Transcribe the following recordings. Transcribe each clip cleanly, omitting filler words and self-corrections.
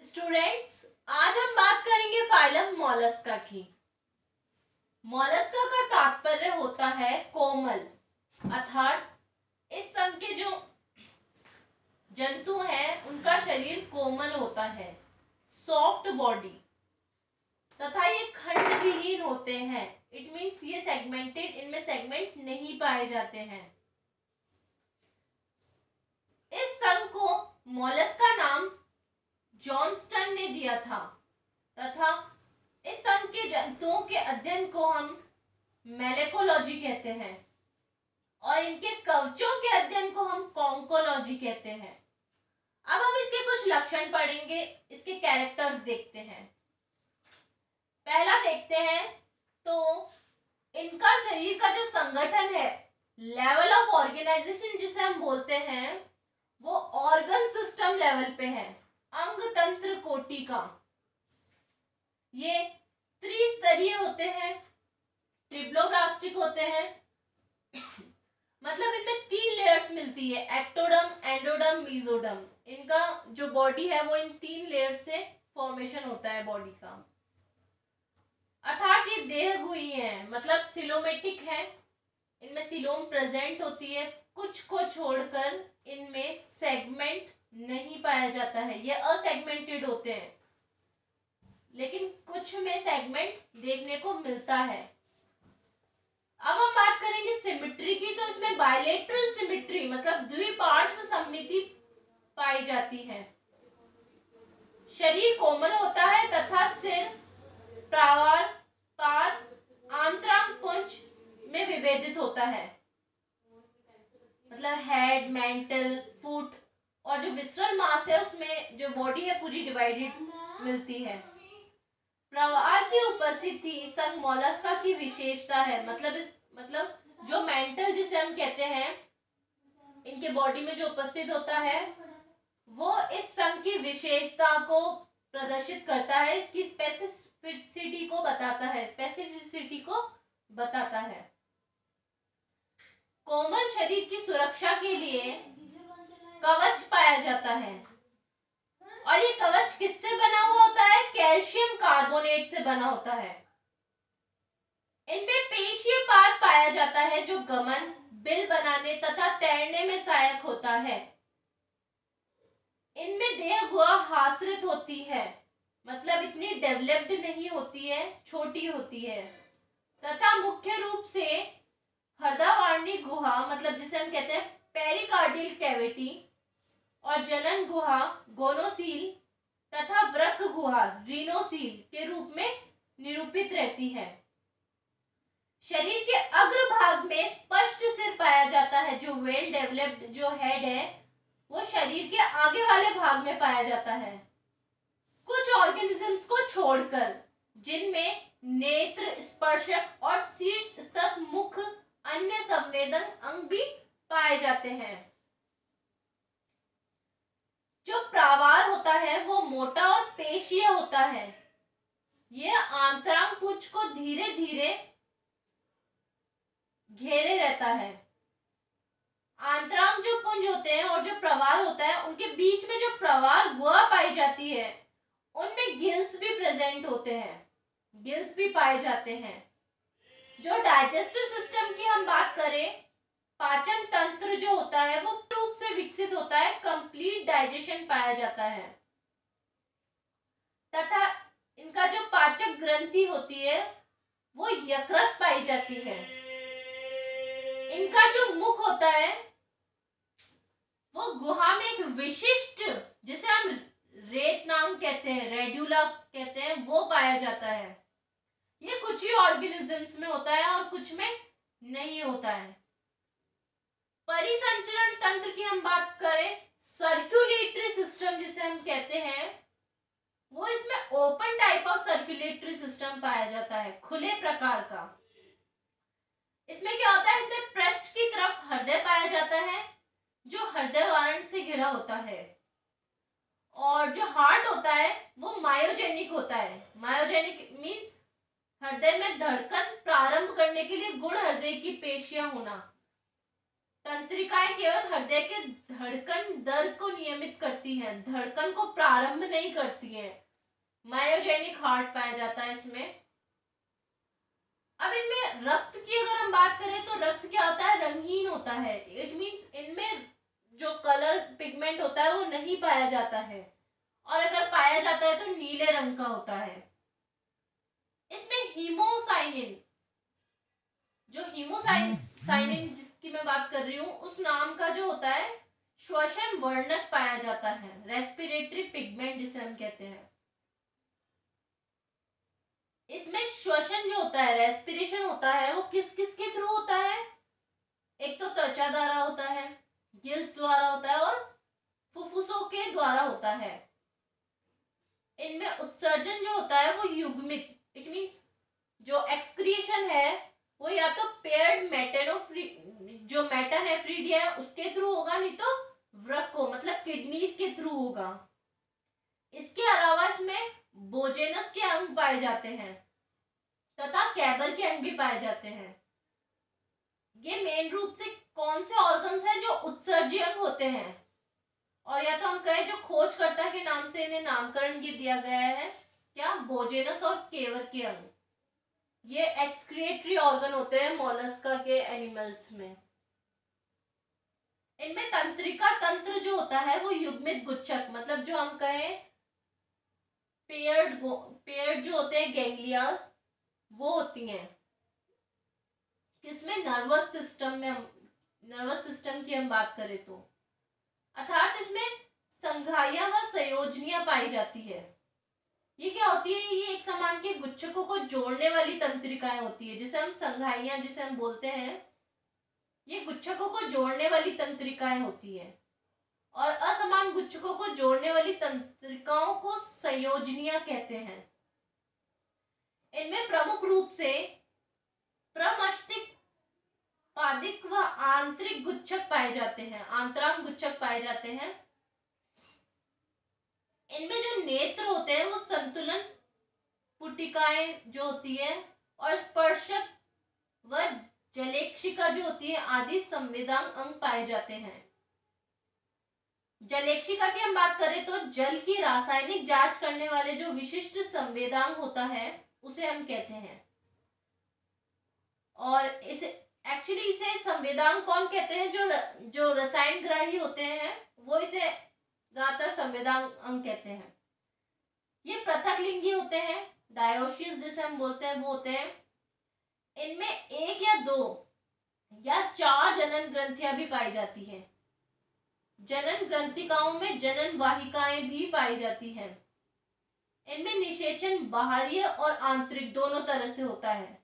Students, आज हम बात करेंगे फाइलम मोलस्का की। मोलस्का का तात्पर्य होता है कोमल, अर्थात इस संघ के जो जंतु हैं उनका शरीर कोमल होता है, सॉफ्ट बॉडी, तथा ये खंड विहीन होते हैं। इट मीन्स ये सेगमेंटेड, इनमें सेगमेंट नहीं पाए जाते हैं। इस संघ को मोलस्का नाम जॉनस्टन ने दिया था तथा इस संघ के जंतुओं के अध्ययन को हम मैलेकोलॉजी कहते हैं और इनके कवचों के अध्ययन को हम कॉन्कोलॉजी कहते हैं। अब हम इसके कुछ लक्षण पढ़ेंगे, इसके कैरेक्टर्स देखते हैं। पहला देखते हैं तो इनका शरीर का जो संगठन है, लेवल ऑफ ऑर्गेनाइजेशन जिसे हम बोलते हैं, वो ऑर्गन सिस्टम लेवल पे है, अंग तंत्र कोटि का। ये त्रिस्तरीय होते हैं, ट्रिप्लोब्लास्टिक होते हैं, मतलब इनमें 3 लेयर्स मिलती है, एक्टोडर्म, एंडोडर्म, मीजोडर्म। इनका जो बॉडी है वो इन 3 लेयर्स से फॉर्मेशन होता है बॉडी का। अर्थात ये देहगुही है, मतलब सिलोमेटिक है, इनमें सिलोम प्रेजेंट होती है। कुछ को छोड़कर इनमें सेगमेंट नहीं पाया जाता है, ये असेगमेंटेड होते हैं, लेकिन कुछ में सेगमेंट देखने को मिलता है। अब हम बात करेंगे सिमेट्री की, तो इसमें बायलेटरल सिमेट्री मतलब द्विपार्श्व सममिति पाई जाती है। शरीर कोमल होता है तथा सिर, प्रावार, पाद, आंतरांग पुंज में विभेदित होता है, मतलब हेड, मेंटल, फुट और जो विसरल मास है उसमें जो बॉडी है पूरी डिवाइडेड मिलती है। प्रवार की उपस्थिति संघ मोलस्का की विशेषता है, मतलब जो मेंटल जिसे हम कहते हैं, इनके बॉडी में जो उपस्थित होता है वो इस संघ की विशेषता को प्रदर्शित करता है, इसकी स्पेसिफिसिटी को बताता है। कोमल शरीर की सुरक्षा के लिए कवच पाया जाता है और ये कवच किससे बना हुआ होता है? कैल्शियम कार्बोनेट से बना होता है। इनमें पेशीय पाद पाया जाता है जो गमन, बिल बनाने तथा तैरने में सहायक होता है। इनमें देह गुहा हास्रित होती है, मतलब इतनी डेवलप्ड नहीं होती है, छोटी होती है, तथा मुख्य रूप से हृदयवाहिनी गुहा, मतलब जिसे हम कहते हैं पेरिकार्डियल कैविटी, और जनन गुहा, गोनोसील, तथा वृक्क गुहा, रीनोसील के रूप में निरूपित रहती है। शरीर के अग्रभाग में स्पष्ट सिर पाया जाता है, जो वेल डेवलप्ड जो हेड है वो शरीर के आगे वाले भाग में पाया जाता है। कुछ ऑर्गेनिजम्स को छोड़कर जिनमें नेत्र, स्पर्शक और शीर्ष स्थित मुख अन्य संवेदन अंग भी पाए जाते हैं। जो प्रावार होता है वो मोटा और पेशीय होता है। यह आंतरांग पुंज को धीरे धीरे घेरे रहता है। आंतरांग जो पुंज होते हैं और जो प्रवार होता है, उनके बीच में जो प्रवार गुहा पाई जाती है उनमें गिल्स भी प्रेजेंट होते हैं, गिल्स भी पाए जाते हैं। जो डाइजेस्टिव सिस्टम की हम बात करें, पाचन तंत्र जो होता है वो रूप से विकसित होता है, कंप्लीट डाइजेशन पाया जाता है, तथा इनका जो पाचक ग्रंथि होती है वो यकृत पाई जाती है। इनका जो मुख होता है वो गुहा में एक विशिष्ट, जिसे हम रेतनांग कहते हैं, रेड्यूला कहते हैं, वो पाया जाता है। ये कुछ ही ऑर्गेनिजम्स में होता है और कुछ में नहीं होता है। परिसंचरण तंत्र की हम बात करें, सर्कुलेटरी सिस्टम जिसे हम कहते हैं, वो इसमें open type of circulatory system पाया जाता है, खुले प्रकार का। इसमें क्या होता है? इसमें पृष्ठ की तरफ हृदय पाया जाता है जो हृदय वारण से घिरा होता है, और जो हार्ट होता है वो मायोजेनिक होता है। मायोजेनिक मींस हृदय में धड़कन प्रारंभ करने के लिए गुण हृदय की पेशियां होना। तंत्रिकाएं केवल हृदय के धड़कन दर को नियमित करती हैं, धड़कन को प्रारंभ नहीं करती हैं। मायोजेनिक हार्ट पाया जाता है इसमें। अब इनमें रक्त की अगर हम बात करें तो रक्त क्या होता है, रंगहीन होता है। इट मींस इनमें जो कलर पिगमेंट होता है वो नहीं पाया जाता है, और अगर पाया जाता है तो नीले रंग का होता है। इसमें हीमोसाइनिन, जो हीमोसाइनिन जिसकी मैं बात कर रही हूँ, उस नाम का जो होता है श्वसन वर्णक पाया जाता है, रेस्पिरेटरी पिगमेंट जिसे हम कहते हैं। इसमें श्वसन जो होता है, रेस्पिरेशन होता है, वो किस किस के थ्रू होता है? एक तो त्वचा द्वारा होता है, गिल्स द्वारा होता है, और फुफ्फुसों के द्वारा होता है। इनमें उत्सर्जन जो होता है वो युग्मित, इट मींस जो एक्सक्रिएशन है वो या तो पेयर्ड जो मेटानेफ्रीडिया है उसके थ्रू होगा, नहीं तो वृक्को मतलब किडनीज के थ्रू होगा। इसके अलावा इसमें बोजेनस के अंग पाए जाते हैं तथा कैबर के अंग भी पाए जाते हैं। ये मेन रूप से कौन से ऑर्गन्स हैं जो उत्सर्जी अंग होते हैं, और या तो हम कहें जो खोजकर्ता के नाम से इन्हें नामकरण ये दिया गया है, क्या, बोजेनस और केवर के अंग। ये एक्सक्रिएटरी ऑर्गन होते हैं मोलस्का के एनिमल्स में। इनमें तंत्रिका तंत्र जो होता है वो युग्मित गुच्छक, मतलब जो हम कहें पेयर्ड जो होते हैं गैंग्लिया, वो होती हैं। किसमें? नर्वस सिस्टम की हम बात करें तो, अर्थात इसमें संघाइयां व संयोजनियां पाई जाती है। ये क्या होती है? ये एक समान के गुच्छकों को जोड़ने वाली तंत्रिकाएं होती है, जिसे हम संघाइयां जिसे हम बोलते हैं, ये गुच्छकों को जोड़ने वाली तंत्रिकाएं होती है, और असमान गुच्छकों को जोड़ने वाली तंत्रिकाओं को संयोजनियां कहते हैं। इनमें प्रमुख रूप से प्रमस्तिष्क पादिक व आंतरिक गुच्छक पाए जाते हैं, आंतरांग गुच्छक पाए जाते हैं। इनमें जो नेत्र होते हैं वो संतुलन पुटिकाएं जो होती है, और स्पर्शक व जलेक्षिका जो होती है आदि संवेदांग अंग पाए जाते हैं। जलेक्षिका की हम बात करें तो जल की रासायनिक जांच करने वाले जो विशिष्ट संवेदांग होता है उसे हम कहते हैं। और इसे संवेदांग कौन कहते हैं? जो रसायन ग्राही होते हैं वो इसे ज्यादातर संवेदांग अंग कहते हैं। ये पृथक लिंगी होते हैं, डायोसिस जिसे हम बोलते हैं वो होते हैं। इनमें एक या दो या चार जनन ग्रंथियां भी पाई जाती हैं। जनन ग्रंथिकाओं में जनन वाहिकाएं भी पाई जाती हैं। इनमें निषेचन बाहरी और आंतरिक दोनों तरह से होता है।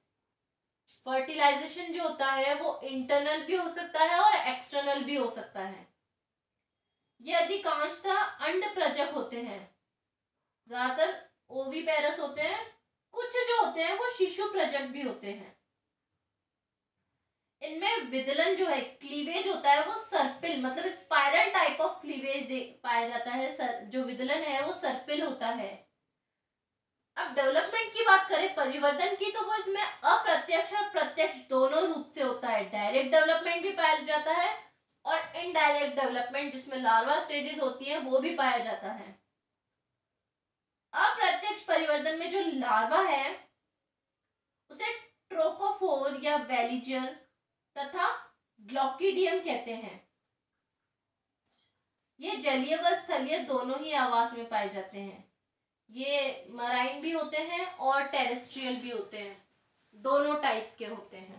फर्टिलाइजेशन जो होता है वो इंटरनल भी हो सकता है और एक्सटर्नल भी हो सकता है। ये अधिकांशतः अंड प्रजक होते हैं, ज्यादातर ओविपेरस होते हैं, कुछ जो होते हैं वो शिशु प्रजक भी होते हैं। इनमें विदलन जो है, क्लीवेज होता है वो सर्पिल मतलब स्पाइरल टाइप ऑफ क्लीवेज पाया जाता है। जो विदलन है वो सर्पिल होता है। अब डेवलपमेंट की बात करें, परिवर्तन की, तो वो इसमें अप्रत्यक्ष और प्रत्यक्ष दोनों रूप से होता है। डायरेक्ट डेवलपमेंट भी पाया जाता है और इनडायरेक्ट डेवलपमेंट जिसमें लार्वा स्टेजेस होती है वो भी पाया जाता है। अप्रत्यक्ष परिवर्तन में जो लार्वा है उसे ट्रोकोफोर या वेलिजर तथा ग्लॉकिडियम कहते हैं। ये जलीय व स्थलीय दोनों ही आवास में पाए जाते हैं। ये मराइन भी होते हैं और टेरेस्ट्रियल भी होते हैं, दोनों टाइप के होते हैं।